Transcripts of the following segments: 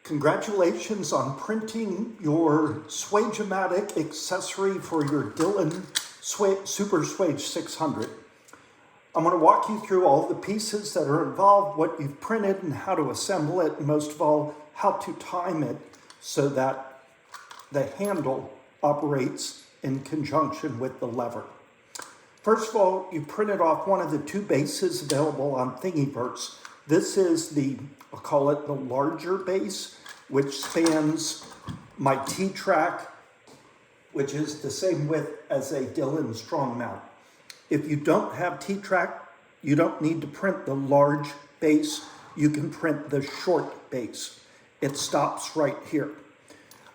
Congratulations on printing your Swageomatic accessory for your Dillon Super Swage 600. I'm going to walk you through all the pieces that are involved, what you've printed and how to assemble it, and most of all, how to time it so that the handle operates in conjunction with the lever. First of all, you printed off one of the two bases available on Thingiverse. This is I'll call it the larger base, which spans my T-track, which is the same width as a Dillon strong mount. If you don't have T-track, you don't need to print the large base. You can print the short base. It stops right here.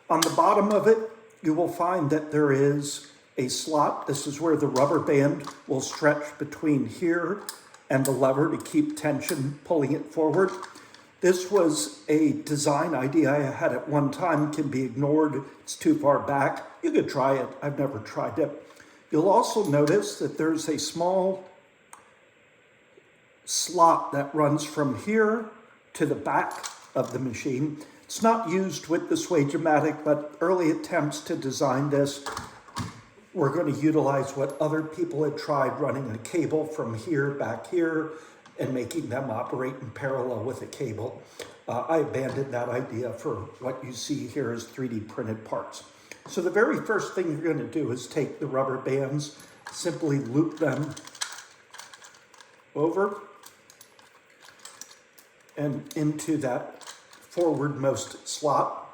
On the bottom of it, you will find that there is a slot. This is where the rubber band will stretch between here and the lever to keep tension, pulling it forward. This was a design idea I had at one time, can be ignored. It's too far back. You could try it. I've never tried it. You'll also notice that there's a small slot that runs from here to the back of the machine. It's not used with the Swageomatic, but early attempts to design this, we're going to utilize what other people had tried, running a cable from here back here and making them operate in parallel with a cable. I abandoned that idea for what you see here as 3D printed parts. So the very first thing you're going to do is take the rubber bands, simply loop them over and into that forwardmost slot.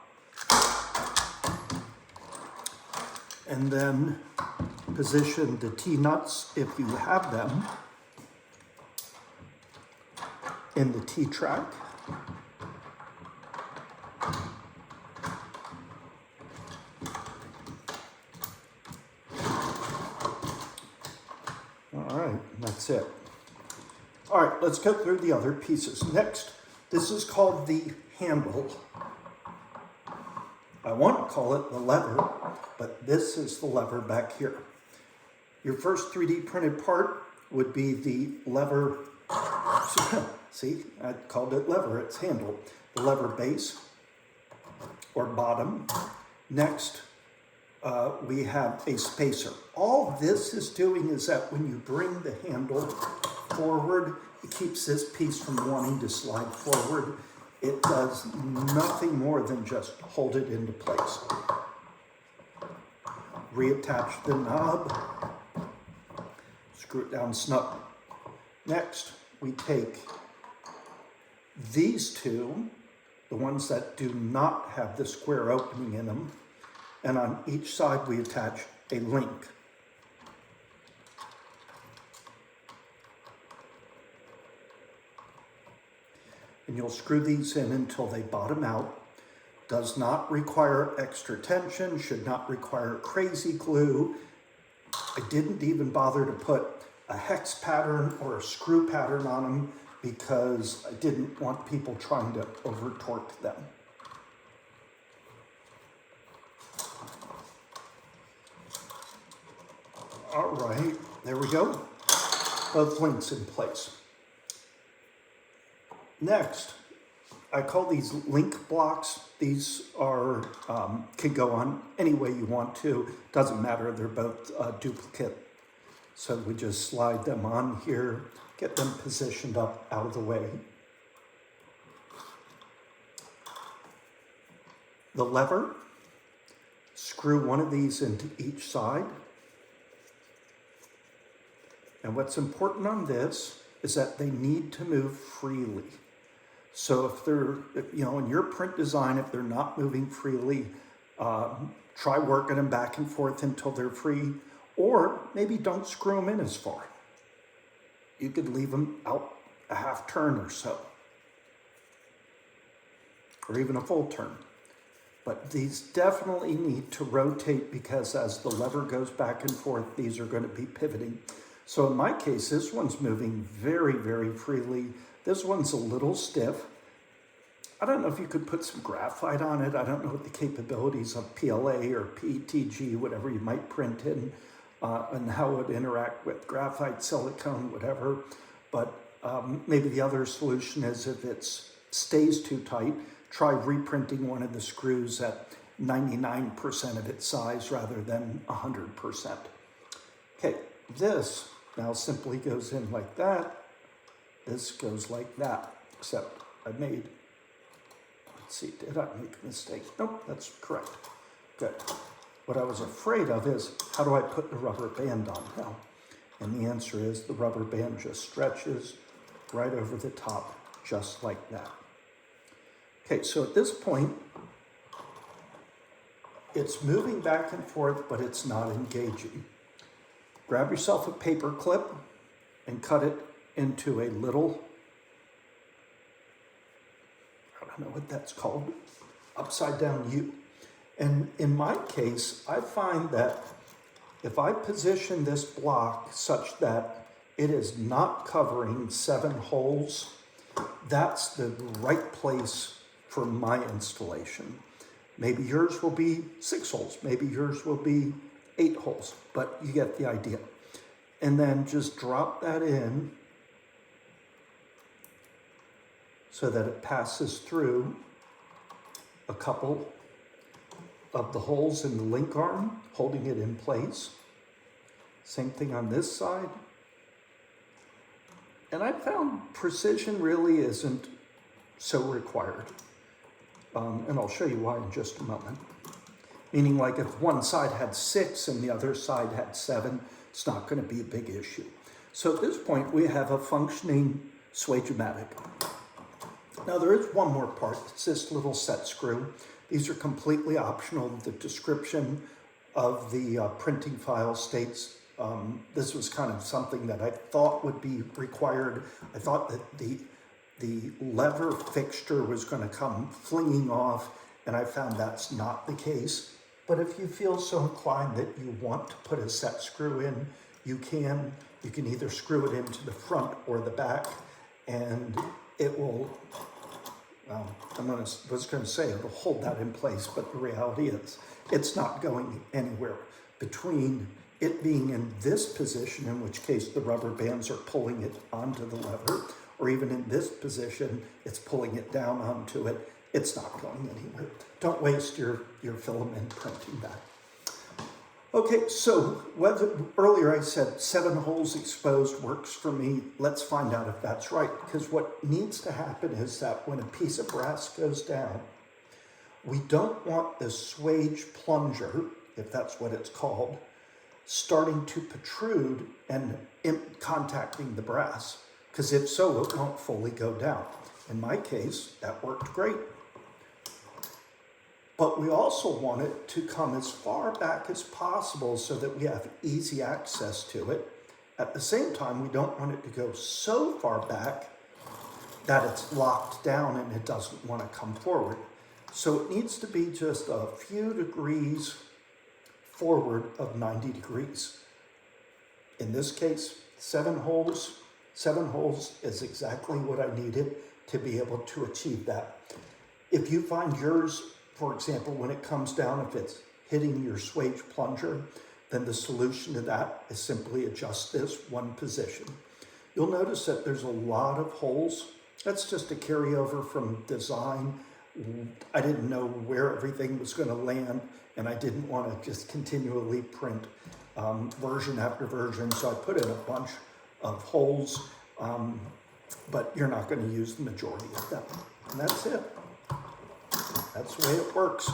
And then position the T-nuts, if you have them, in the T-track. All right, that's it. All right, let's go through the other pieces. Next, this is called the handle. I want to call it the lever, but this is the lever back here. Your first 3D printed part would be the lever. See, I called it lever, it's handle. The lever base or bottom. Next, we have a spacer. All this is doing is that when you bring the handle forward, it keeps this piece from wanting to slide forward. It does nothing more than just hold it into place. Reattach the knob, screw it down snug. Next, we take these two, the ones that do not have the square opening in them, and on each side we attach a link. And you'll screw these in until they bottom out. Does not require extra tension, should not require crazy glue. I didn't even bother to put a hex pattern or a screw pattern on them because I didn't want people trying to over torque them. All right, there we go. Both links in place. Next, I call these link blocks. These are can go on any way you want to. Doesn't matter, they're both duplicate. So we just slide them on here, get them positioned up out of the way. The lever, screw one of these into each side. And what's important on this is that they need to move freely. So if they're, in your print design, if they're not moving freely, try working them back and forth until they're free, or maybe don't screw them in as far. You could leave them out a half turn or so, or even a full turn. But these definitely need to rotate because as the lever goes back and forth, these are going to be pivoting. So in my case, this one's moving very, very freely. This one's a little stiff. I don't know if you could put some graphite on it. I don't know what the capabilities of PLA or PETG, whatever you might print in, and how it would interact with graphite, silicone, whatever. But maybe the other solution is if it stays too tight, try reprinting one of the screws at 99% of its size rather than 100%. Okay, this now simply goes in like that. This goes like that, except I made, let's see, did I make a mistake? Nope, that's correct. Good. What I was afraid of is, how do I put the rubber band on now? And the answer is the rubber band just stretches right over the top, just like that. Okay, so at this point, it's moving back and forth, but it's not engaging. Grab yourself a paper clip and cut it into a little, I don't know what that's called, upside down U. And in my case, I find that if I position this block such that it is not covering 7 holes, that's the right place for my installation. Maybe yours will be 6 holes, maybe yours will be 8 holes, but you get the idea. And then just drop that in so that it passes through a couple of the holes in the link arm, holding it in place. Same thing on this side. And I found precision really isn't so required. And I'll show you why in just a moment. Meaning, like, if one side had 6 and the other side had 7, it's not going to be a big issue. So at this point, we have a functioning Swageomatic. Now there is one more part. It's this little set screw. These are completely optional. The description of the printing file states this was kind of something that I thought would be required. I thought that the lever fixture was going to come flinging off, and I found that's not the case. But if you feel so inclined that you want to put a set screw in, you can. You can either screw it into the front or the back, and it will, well, was going to say it'll hold that in place, but the reality is it's not going anywhere between it being in this position, in which case the rubber bands are pulling it onto the lever, or even in this position, it's pulling it down onto it. It's not going anywhere. Don't waste your filament printing that. Okay, so earlier I said 7 holes exposed works for me. Let's find out if that's right, because what needs to happen is that when a piece of brass goes down, we don't want the Swage plunger, if that's what it's called, starting to protrude and contacting the brass, because if so, it won't fully go down. In my case, that worked great. But we also want it to come as far back as possible so that we have easy access to it. At the same time, we don't want it to go so far back that it's locked down and it doesn't want to come forward. So it needs to be just a few degrees forward of 90 degrees. In this case, 7 holes. 7 holes is exactly what I needed to be able to achieve that. If you find yours, for example, when it comes down, if it's hitting your Swage plunger, then the solution to that is simply adjust this one position. You'll notice that there's a lot of holes. That's just a carryover from design. I didn't know where everything was going to land, and I didn't want to just continually print version after version, so I put in a bunch of holes, but you're not going to use the majority of them. And that's it. That's the way it works.